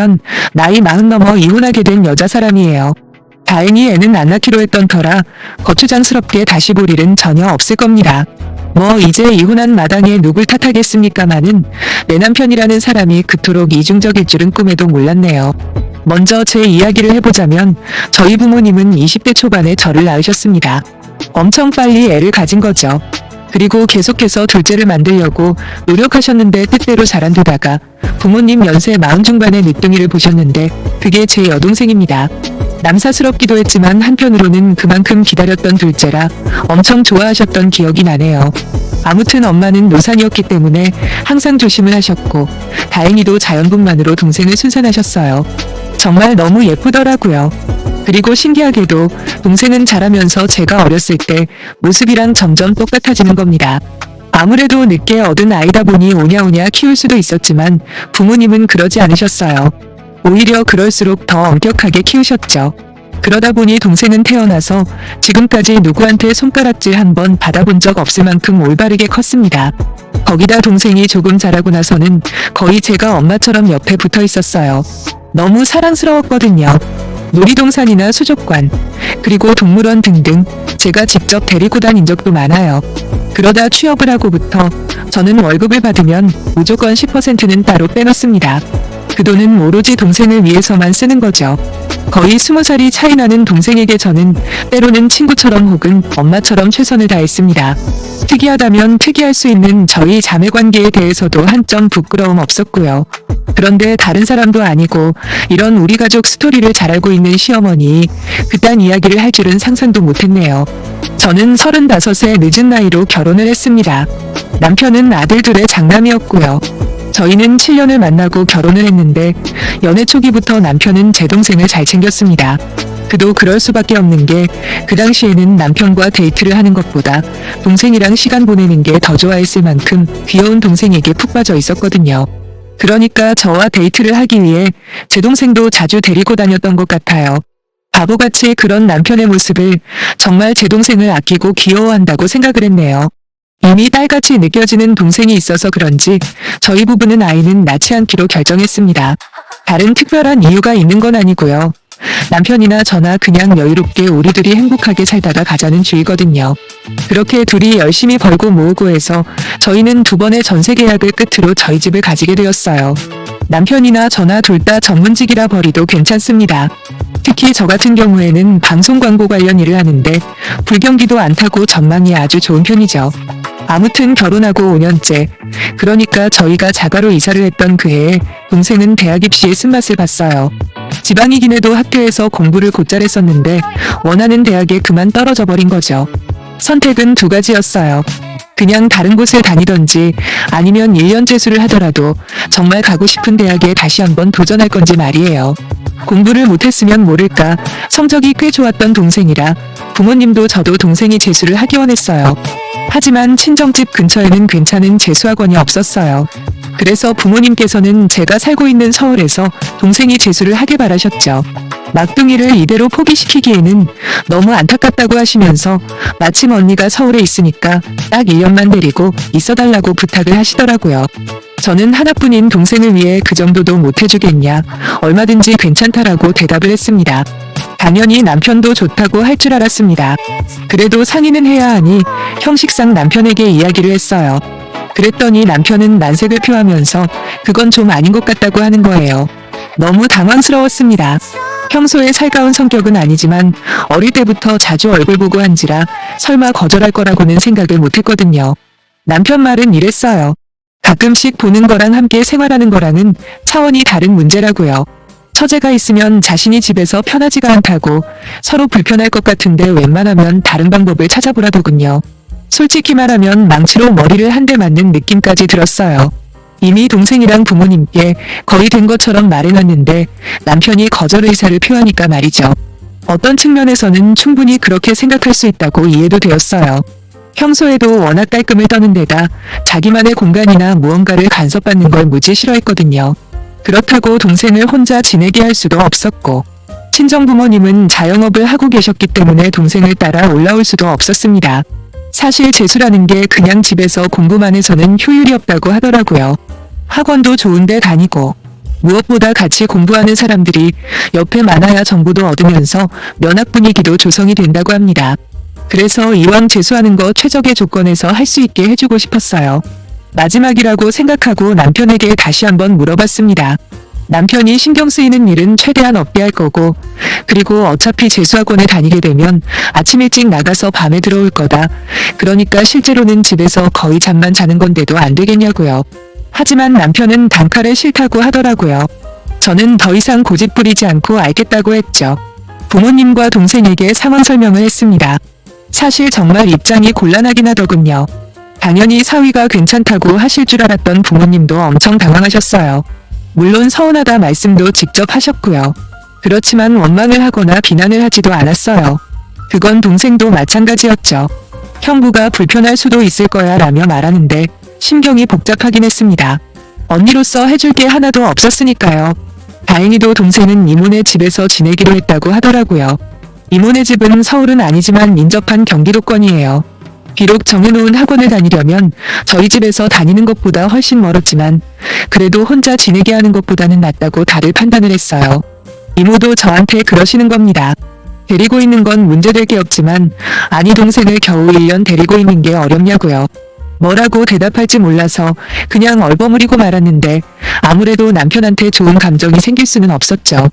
보면 나이 40 넘어 이혼하게 된 여자 사람이에요. 다행히 애는 안 낳기로 했던 터라 거추장스럽게 다시 볼 일은 전혀 없을 겁니다. 뭐 이제 이혼한 마당에 누굴 탓하겠습니까마는 내 남편이라는 사람이 그토록 이중적일 줄은 꿈에도 몰랐네요. 먼저 제 이야기를 해보자면 저희 부모님은 20대 초반에 저를 낳으셨습니다. 엄청 빨리 애를 가진 거죠. 그리고 계속해서 둘째를 만들려고 노력하셨는데 뜻대로 잘 안 되다가 부모님 연세 40 중반의 늦둥이를 보셨는데 그게 제 여동생입니다. 남사스럽기도 했지만 한편으로는 그만큼 기다렸던 둘째라 엄청 좋아하셨던 기억이 나네요. 아무튼 엄마는 노산이었기 때문에 항상 조심을 하셨고 다행히도 자연분만으로 동생을 순산하셨어요. 정말 너무 예쁘더라고요. 그리고 신기하게도 동생은 자라면서 제가 어렸을 때 모습이랑 점점 똑같아지는 겁니다. 아무래도 늦게 얻은 아이다 보니 오냐오냐 키울 수도 있었지만 부모님은 그러지 않으셨어요. 오히려 그럴수록 더 엄격하게 키우셨죠. 그러다 보니 동생은 태어나서 지금까지 누구한테 손가락질 한번 받아본 적 없을 만큼 올바르게 컸습니다. 거기다 동생이 조금 자라고 나서는 거의 제가 엄마처럼 옆에 붙어 있었어요. 너무 사랑스러웠거든요. 놀이동산이나 수족관, 그리고 동물원 등등 제가 직접 데리고 다닌 적도 많아요. 그러다 취업을 하고부터 저는 월급을 받으면 무조건 10%는 따로 빼놓습니다. 그 돈은 오로지 동생을 위해서만 쓰는 거죠. 거의 20살이 차이 나는 동생에게 저는 때로는 친구처럼 혹은 엄마처럼 최선을 다했습니다. 특이하다면 특이할 수 있는 저희 자매 관계에 대해서도 한 점 부끄러움 없었고요. 그런데 다른 사람도 아니고 이런 우리 가족 스토리를 잘 알고 있는 시어머니 그딴 이야기를 할 줄은 상상도 못했네요. 저는 35세 늦은 나이로 결혼을 했습니다. 남편은 아들 둘의 장남이었고요. 저희는 7년을 만나고 결혼을 했는데 연애 초기부터 남편은 제 동생을 잘 챙겼습니다. 그도 그럴 수밖에 없는 게 그 당시에는 남편과 데이트를 하는 것보다 동생이랑 시간 보내는 게 더 좋아했을 만큼 귀여운 동생에게 푹 빠져 있었거든요. 그러니까 저와 데이트를 하기 위해 제 동생도 자주 데리고 다녔던 것 같아요. 바보같이 그런 남편의 모습을 정말 제 동생을 아끼고 귀여워한다고 생각을 했네요. 이미 딸같이 느껴지는 동생이 있어서 그런지 저희 부부는 아이는 낳지 않기로 결정했습니다. 다른 특별한 이유가 있는 건 아니고요. 남편이나 저나 그냥 여유롭게 우리들이 행복하게 살다가 가자는 주의거든요. 그렇게 둘이 열심히 벌고 모으고 해서 저희는 2번의 전세 계약을 끝으로 저희 집을 가지게 되었어요. 남편이나 저나 둘 다 전문직이라 벌이도 괜찮습니다. 특히 저 같은 경우에는 방송 광고 관련 일을 하는데 불경기도 안 타고 전망이 아주 좋은 편이죠. 아무튼 결혼하고 5년째, 그러니까 저희가 자가로 이사를 했던 그 해에 동생은 대학 입시에 쓴맛을 봤어요. 지방이긴 해도 학교에서 공부를 곧잘 했었는데 원하는 대학에 그만 떨어져 버린 거죠. 선택은 2가지였어요. 그냥 다른 곳에 다니던지 아니면 1년 재수를 하더라도 정말 가고 싶은 대학에 다시 한번 도전할 건지 말이에요. 공부를 못했으면 모를까 성적이 꽤 좋았던 동생이라 부모님도 저도 동생이 재수를 하기 원했어요. 하지만 친정집 근처에는 괜찮은 재수학원이 없었어요. 그래서 부모님께서는 제가 살고 있는 서울에서 동생이 재수를 하길 바라셨죠. 막둥이를 이대로 포기시키기에는 너무 안타깝다고 하시면서 마침 언니가 서울에 있으니까 딱 1년만 데리고 있어달라고 부탁을 하시더라고요. 저는 하나뿐인 동생을 위해 그 정도도 못해주겠냐, 얼마든지 괜찮다라고 대답을 했습니다. 당연히 남편도 좋다고 할 줄 알았습니다. 그래도 상의는 해야 하니 형식상 남편에게 이야기를 했어요. 그랬더니 남편은 난색을 표하면서 그건 좀 아닌 것 같다고 하는 거예요. 너무 당황스러웠습니다. 평소에 살가운 성격은 아니지만 어릴 때부터 자주 얼굴 보고 한지라 설마 거절할 거라고는 생각을 못했거든요. 남편 말은 이랬어요. 가끔씩 보는 거랑 함께 생활하는 거랑은 차원이 다른 문제라고요. 처제가 있으면 자신이 집에서 편하지가 않다고 서로 불편할 것 같은데 웬만하면 다른 방법을 찾아보라더군요. 솔직히 말하면 망치로 머리를 한 대 맞는 느낌까지 들었어요. 이미 동생이랑 부모님께 거의 된 것처럼 말해놨는데 남편이 거절 의사를 표하니까 말이죠. 어떤 측면에서는 충분히 그렇게 생각할 수 있다고 이해도 되었어요. 평소에도 워낙 깔끔을 떠는 데다 자기만의 공간이나 무언가를 간섭받는 걸 무지 싫어했거든요. 그렇다고 동생을 혼자 지내게 할 수도 없었고 친정부모님은 자영업을 하고 계셨기 때문에 동생을 따라 올라올 수도 없었습니다. 사실 재수라는 게 그냥 집에서 공부만 해서는 효율이 없다고 하더라고요. 학원도 좋은데 다니고 무엇보다 같이 공부하는 사람들이 옆에 많아야 정보도 얻으면서 면학 분위기도 조성이 된다고 합니다. 그래서 이왕 재수하는 거 최적의 조건에서 할 수 있게 해주고 싶었어요. 마지막이라고 생각하고 남편에게 다시 한번 물어봤습니다. 남편이 신경 쓰이는 일은 최대한 없게 할 거고, 그리고 어차피 재수학원에 다니게 되면 아침 일찍 나가서 밤에 들어올 거다. 그러니까 실제로는 집에서 거의 잠만 자는 건데도 안 되겠냐고요. 하지만 남편은 단칼에 싫다고 하더라고요. 저는 더 이상 고집 부리지 않고 알겠다고 했죠. 부모님과 동생에게 상황 설명을 했습니다. 사실 정말 입장이 곤란하긴 하더군요. 당연히 사위가 괜찮다고 하실 줄 알았던 부모님도 엄청 당황하셨어요. 물론 서운하다 말씀도 직접 하셨고요. 그렇지만 원망을 하거나 비난을 하지도 않았어요. 그건 동생도 마찬가지였죠. 형부가 불편할 수도 있을 거야 라며 말하는데 심경이 복잡하긴 했습니다. 언니로서 해줄 게 하나도 없었으니까요. 다행히도 동생은 이모네 집에서 지내기로 했다고 하더라고요. 이모네 집은 서울은 아니지만 인접한 경기도권이에요. 비록 정해놓은 학원을 다니려면 저희 집에서 다니는 것보다 훨씬 멀었지만 그래도 혼자 지내게 하는 것보다는 낫다고 다들 판단을 했어요. 이모도 저한테 그러시는 겁니다. 데리고 있는 건 문제될 게 없지만 아니 동생을 겨우 1년 데리고 있는 게 어렵냐고요. 뭐라고 대답할지 몰라서 그냥 얼버무리고 말았는데 아무래도 남편한테 좋은 감정이 생길 수는 없었죠.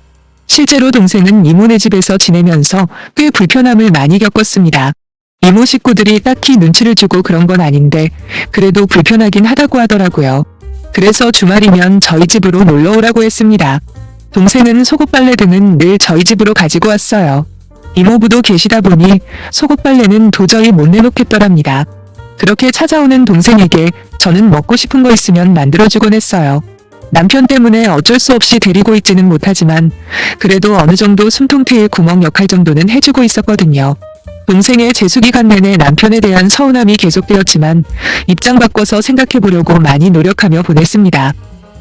실제로 동생은 이모네 집에서 지내면서 꽤 불편함을 많이 겪었습니다. 이모 식구들이 딱히 눈치를 주고 그런 건 아닌데 그래도 불편하긴 하다고 하더라고요. 그래서 주말이면 저희 집으로 놀러 오라고 했습니다. 동생은 속옷빨래 등은 늘 저희 집으로 가지고 왔어요. 이모부도 계시다 보니 속옷빨래는 도저히 못 내놓겠더랍니다. 그렇게 찾아오는 동생에게 저는 먹고 싶은 거 있으면 만들어주곤 했어요. 남편 때문에 어쩔 수 없이 데리고 있지는 못하지만 그래도 어느 정도 숨통 트일 구멍 역할 정도는 해주고 있었거든요. 동생의 재수기간 내내 남편에 대한 서운함이 계속되었지만 입장 바꿔서 생각해보려고 많이 노력하며 보냈습니다.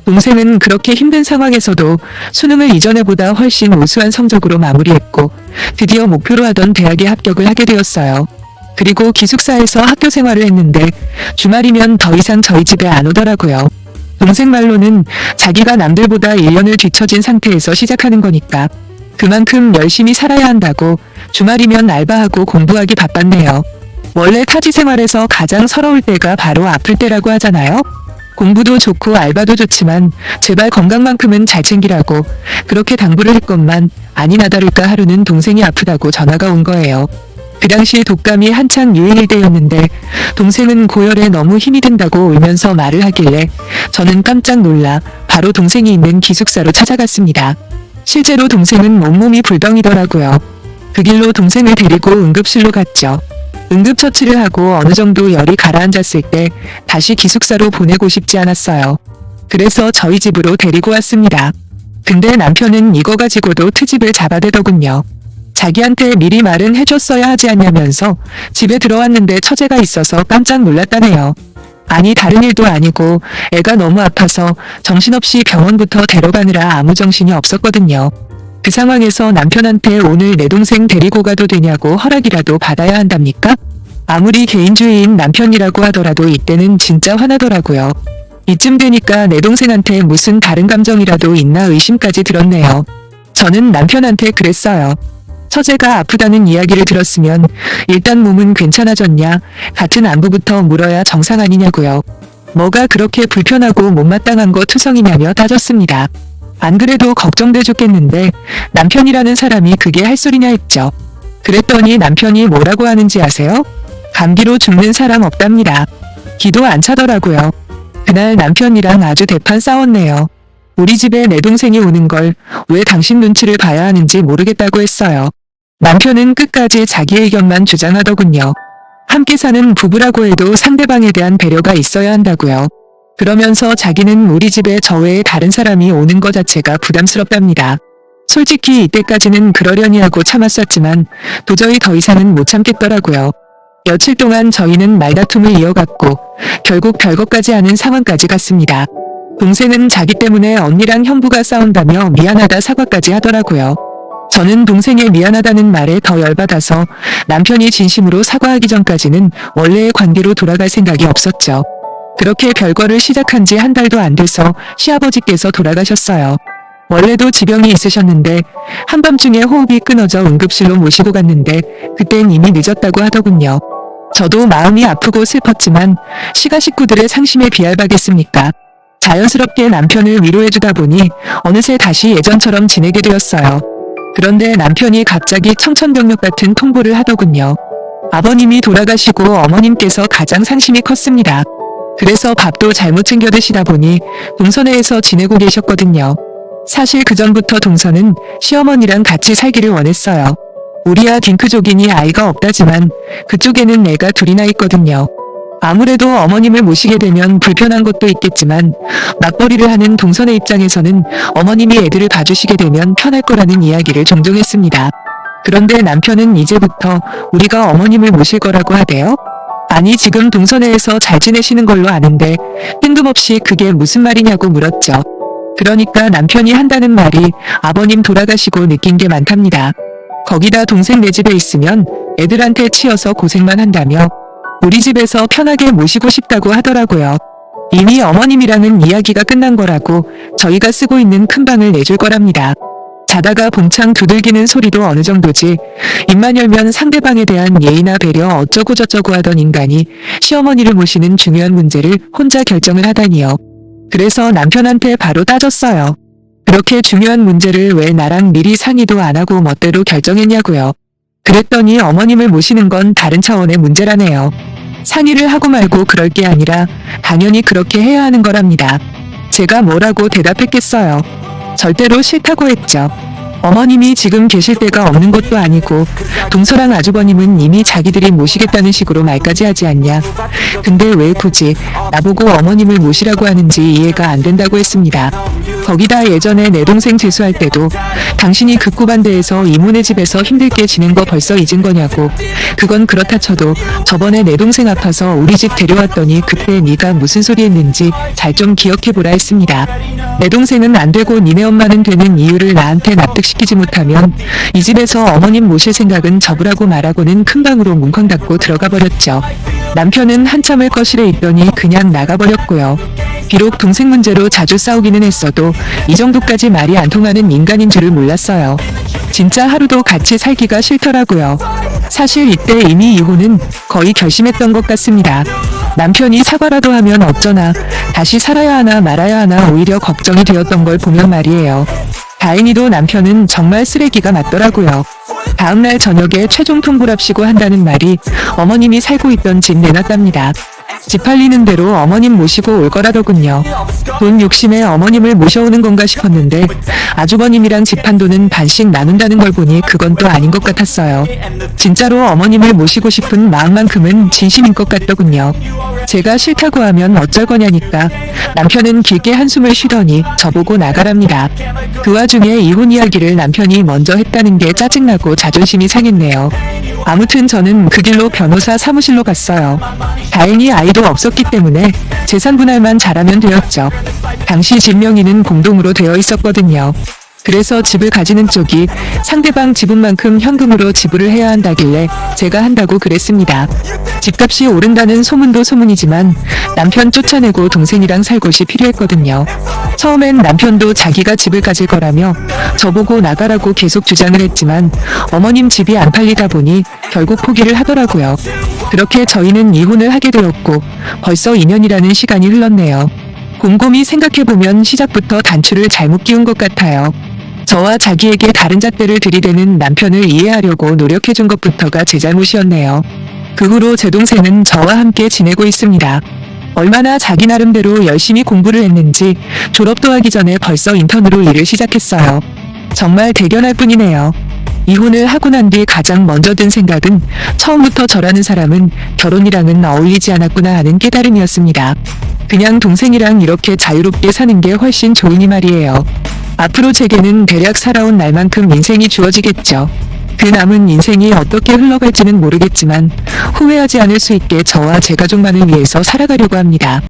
동생은 그렇게 힘든 상황에서도 수능을 이전에보다 훨씬 우수한 성적으로 마무리했고 드디어 목표로 하던 대학에 합격을 하게 되었어요. 그리고 기숙사에서 학교 생활을 했는데 주말이면 더 이상 저희 집에 안 오더라고요. 동생 말로는 자기가 남들보다 1년을 뒤처진 상태에서 시작하는 거니까 그만큼 열심히 살아야 한다고 주말이면 알바하고 공부하기 바빴네요. 원래 타지 생활에서 가장 서러울 때가 바로 아플 때라고 하잖아요. 공부도 좋고 알바도 좋지만 제발 건강만큼은 잘 챙기라고 그렇게 당부를 했건만 아니나 다를까 하루는 동생이 아프다고 전화가 온 거예요. 그 당시 독감이 한창 유행일 때였는데 동생은 고열에 너무 힘이 든다고 울면서 말을 하길래 저는 깜짝 놀라 바로 동생이 있는 기숙사로 찾아갔습니다. 실제로 동생은 온몸이 불덩이더라고요. 그 길로 동생을 데리고 응급실로 갔죠. 응급처치를 하고 어느 정도 열이 가라앉았을 때 다시 기숙사로 보내고 싶지 않았어요. 그래서 저희 집으로 데리고 왔습니다. 근데 남편은 이거 가지고도 트집을 잡아대더군요. 자기한테 미리 말은 해줬어야 하지 않냐면서 집에 들어왔는데 처제가 있어서 깜짝 놀랐다네요. 아니 다른 일도 아니고 애가 너무 아파서 정신없이 병원부터 데려가느라 아무 정신이 없었거든요. 그 상황에서 남편한테 오늘 내 동생 데리고 가도 되냐고 허락이라도 받아야 한답니까? 아무리 개인주의인 남편이라고 하더라도 이때는 진짜 화나더라고요. 이쯤 되니까 내 동생한테 무슨 다른 감정이라도 있나 의심까지 들었네요. 저는 남편한테 그랬어요. 처제가 아프다는 이야기를 들었으면 일단 몸은 괜찮아졌냐, 같은 안부부터 물어야 정상 아니냐고요. 뭐가 그렇게 불편하고 못마땅한 거 투성이냐며 따졌습니다. 안 그래도 걱정돼 죽겠는데 남편이라는 사람이 그게 할 소리냐 했죠. 그랬더니 남편이 뭐라고 하는지 아세요? 감기로 죽는 사람 없답니다. 기도 안 차더라고요. 그날 남편이랑 아주 대판 싸웠네요. 우리 집에 내 동생이 오는 걸 왜 당신 눈치를 봐야 하는지 모르겠다고 했어요. 남편은 끝까지 자기 의견만 주장하더군요. 함께 사는 부부라고 해도 상대방에 대한 배려가 있어야 한다고요. 그러면서 자기는 우리 집에 저 외에 다른 사람이 오는 것 자체가 부담스럽답니다. 솔직히 이때까지는 그러려니 하고 참았었지만 도저히 더 이상은 못 참겠더라고요. 며칠 동안 저희는 말다툼을 이어갔고 결국 별것까지 하는 상황까지 갔습니다. 동생은 자기 때문에 언니랑 형부가 싸운다며 미안하다 사과까지 하더라고요. 저는 동생의 미안하다는 말에 더 열받아서 남편이 진심으로 사과하기 전까지는 원래의 관계로 돌아갈 생각이 없었죠. 그렇게 별거를 시작한 지 한 달도 안 돼서 시아버지께서 돌아가셨어요. 원래도 지병이 있으셨는데 한밤중에 호흡이 끊어져 응급실로 모시고 갔는데 그땐 이미 늦었다고 하더군요. 저도 마음이 아프고 슬펐지만 시가 식구들의 상심에 비할바겠습니까? 자연스럽게 남편을 위로해주다 보니 어느새 다시 예전처럼 지내게 되었어요. 그런데 남편이 갑자기 청천벽력 같은 통보를 하더군요. 아버님이 돌아가시고 어머님께서 가장 상심이 컸습니다. 그래서 밥도 잘못 챙겨 드시다 보니 동서내에서 지내고 계셨거든요. 사실 그전부터 동서는 시어머니랑 같이 살기를 원했어요. 우리야 딩크족이니 아이가 없다지만 그쪽에는 애가 둘이나 있거든요. 아무래도 어머님을 모시게 되면 불편한 것도 있겠지만 맞벌이를 하는 동선의 입장에서는 어머님이 애들을 봐주시게 되면 편할 거라는 이야기를 종종 했습니다. 그런데 남편은 이제부터 우리가 어머님을 모실 거라고 하대요. 아니 지금 동선회에서 잘 지내시는 걸로 아는데 뜬금없이 그게 무슨 말이냐고 물었죠. 그러니까 남편이 한다는 말이 아버님 돌아가시고 느낀 게 많답니다. 거기다 동생 내 집에 있으면 애들한테 치여서 고생만 한다며 우리 집에서 편하게 모시고 싶다고 하더라고요. 이미 어머님이랑은 이야기가 끝난 거라고 저희가 쓰고 있는 큰 방을 내줄 거랍니다. 자다가 봉창 두들기는 소리도 어느 정도지 입만 열면 상대방에 대한 예의나 배려 어쩌고 저쩌고 하던 인간이 시어머니를 모시는 중요한 문제를 혼자 결정을 하다니요. 그래서 남편한테 바로 따졌어요. 그렇게 중요한 문제를 왜 나랑 미리 상의도 안 하고 멋대로 결정했냐고요. 그랬더니 어머님을 모시는 건 다른 차원의 문제라네요. 상의를 하고 말고 그럴 게 아니라 당연히 그렇게 해야 하는 거랍니다. 제가 뭐라고 대답했겠어요. 절대로 싫다고 했죠. 어머님이 지금 계실 데가 없는 것도 아니고 동서랑 아주버님은 이미 자기들이 모시겠다는 식으로 말까지 하지 않냐. 근데 왜 굳이 나보고 어머님을 모시라고 하는지 이해가 안 된다고 했습니다. 거기다 예전에 내 동생 재수할 때도 당신이 극구반대에서 이모네 집에서 힘들게 지낸 거 벌써 잊은 거냐고. 그건 그렇다 쳐도 저번에 내 동생 아파서 우리 집 데려왔더니 그때 네가 무슨 소리 했는지 잘 좀 기억해보라 했습니다. 내 동생은 안 되고 니네 엄마는 되는 이유를 나한테 납득시키지 못하면 이 집에서 어머님 모실 생각은 접으라고 말하고는 큰 방으로 뭉컹 닫고 들어가 버렸죠. 남편은 한참을 거실에 있더니 그냥 나가버렸고요. 비록 동생 문제로 자주 싸우기는 했어도 이 정도까지 말이 안 통하는 인간인 줄을 몰랐어요. 진짜 하루도 같이 살기가 싫더라고요. 사실 이때 이미 이혼은 거의 결심했던 것 같습니다. 남편이 사과라도 하면 어쩌나 다시 살아야 하나 말아야 하나 오히려 걱정이 되었던 걸 보면 말이에요. 다행히도 남편은 정말 쓰레기가 맞더라고요. 다음날 저녁에 최종 통보랍시고 한다는 말이 어머님이 살고 있던 집 내놨답니다. 집 팔리는 대로 어머님 모시고 올 거라더군요. 돈 욕심에 어머님을 모셔오는 건가 싶었는데 아주버님이랑 집 한 돈은 반씩 나눈다는 걸 보니 그건 또 아닌 것 같았어요. 진짜로 어머님을 모시고 싶은 마음만큼은 진심인 것 같더군요. 제가 싫다고 하면 어쩔 거냐니까 남편은 길게 한숨을 쉬더니 저보고 나가랍니다. 그 와중에 이혼 이야기를 남편이 먼저 했다는 게 짜증나고 자존심이 상했네요. 아무튼 저는 그 길로 변호사 사무실로 갔어요. 다행히 아이도 없었기 때문에 재산 분할만 잘하면 되었죠. 당시 집 명의는 공동으로 되어 있었거든요. 그래서 집을 가지는 쪽이 상대방 지분만큼 현금으로 지불을 해야 한다길래 제가 한다고 그랬습니다. 집값이 오른다는 소문도 소문이지만 남편 쫓아내고 동생이랑 살 곳이 필요했거든요. 처음엔 남편도 자기가 집을 가질 거라며 저보고 나가라고 계속 주장을 했지만 어머님 집이 안 팔리다 보니 결국 포기를 하더라고요. 그렇게 저희는 이혼을 하게 되었고 벌써 2년이라는 시간이 흘렀네요. 곰곰이 생각해보면 시작부터 단추를 잘못 끼운 것 같아요. 저와 자기에게 다른 잣대를 들이대는 남편을 이해하려고 노력해준 것부터가 제 잘못이었네요. 그 후로 제 동생은 저와 함께 지내고 있습니다. 얼마나 자기 나름대로 열심히 공부를 했는지 졸업도 하기 전에 벌써 인턴으로 일을 시작했어요. 정말 대견할 뿐이네요. 이혼을 하고 난 뒤 가장 먼저 든 생각은 처음부터 저라는 사람은 결혼이랑은 어울리지 않았구나 하는 깨달음이었습니다. 그냥 동생이랑 이렇게 자유롭게 사는 게 훨씬 좋으니 말이에요. 앞으로 제게는 대략 살아온 날만큼 인생이 주어지겠죠. 그 남은 인생이 어떻게 흘러갈지는 모르겠지만 후회하지 않을 수 있게 저와 제 가족만을 위해서 살아가려고 합니다.